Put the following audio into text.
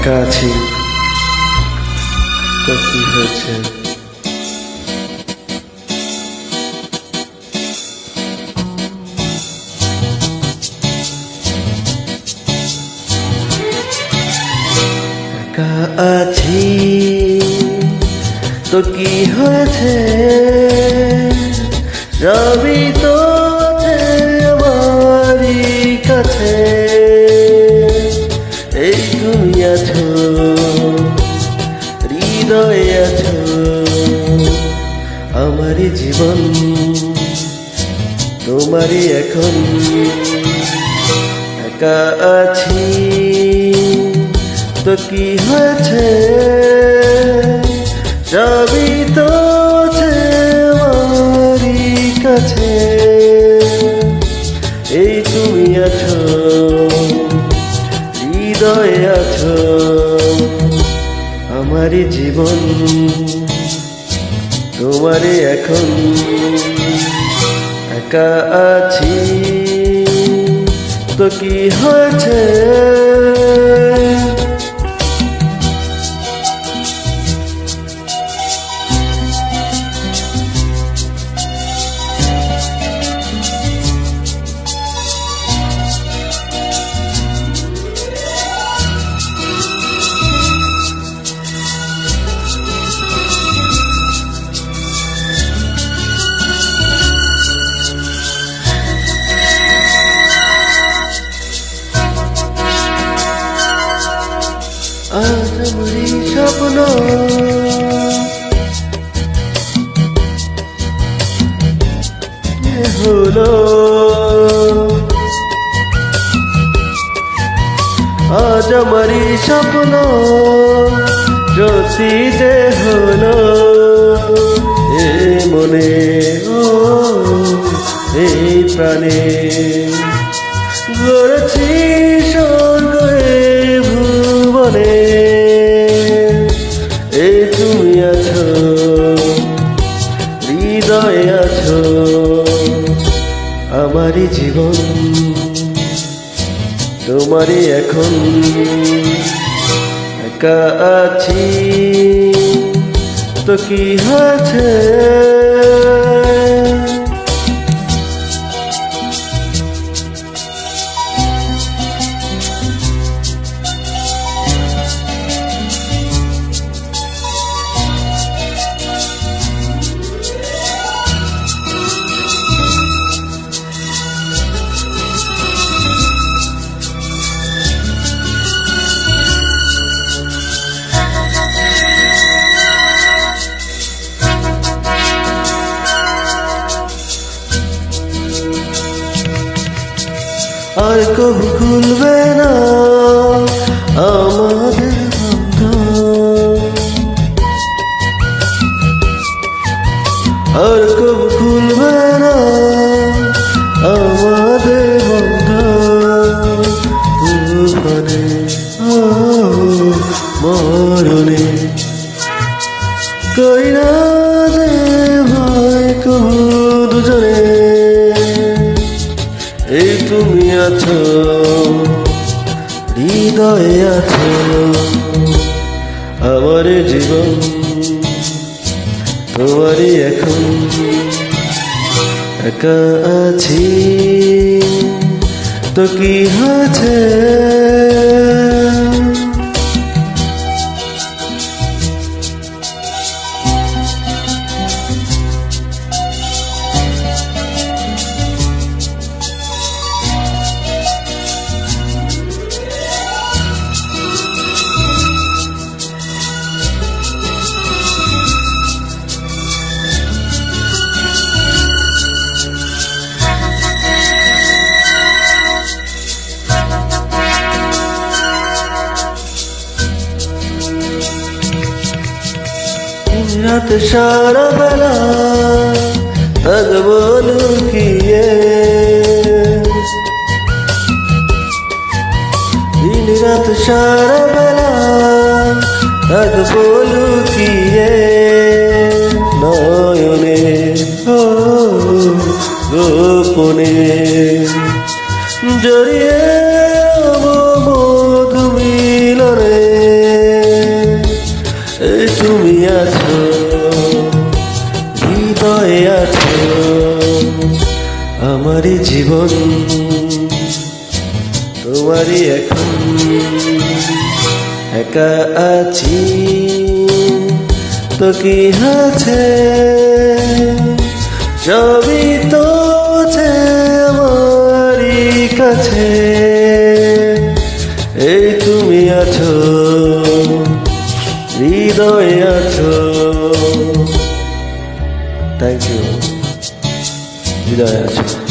একা আছি, তো কি হয়েছে? একা আছি, তো কি হয়েছে? সবই তো আছে আমারই কাছে। এই তুমি আছো, হৃদয়ে আছো, আমারই জীবন তোমারই এখন। একা আছি, তো কি হয়েছে? সবই তো আছে আমারই কাছে। এই তুমি আছো, হৃদয়ে আছো, আমারই জীবন তোমারই এখন। একা আছি, তো কি হয়েছে? আজ আমারই স্বপ্ন হলো, আজ আমারই স্বপ্ন সত্যি যে হলো। এ মনে ও এই প্রাণে গড়েছি স্বর্গ ভুবনে। এই তুমি আছো, হৃদয়ে আছো, আমারই জীবন তোমারই এখন। একা আছি, তো কি হয়েছে? আর কবু খুলবে না আমাদের বন্ধন, আর কবু খুলবে না আমাদের বন্ধন। তুফানে ও মরণে কই না যে ভয় কবু দুজনে। এই তুমি আছো, হৃদয়ে আছো, আমার জীবন তোমারই এখন। একা আছি, তো কি হয়েছে? রাত সারা বেলা থাকবো লুকিয়ে, দিন রাত সারা বেলা থাকবো লুকিয়ে। নয়নে ও গোপনে জড়িয়ে মধু মিলনে। তুমি আছো, হৃদয়ে আছো, আমারই জীবন তোমারই এখন। একা আছি তো কি আছে, সবই তো আছে আমারই কাছে। এই তুমি আছো, হৃদয়ে আছো। থ্যাংক ইউ, হৃদয়ে আছো।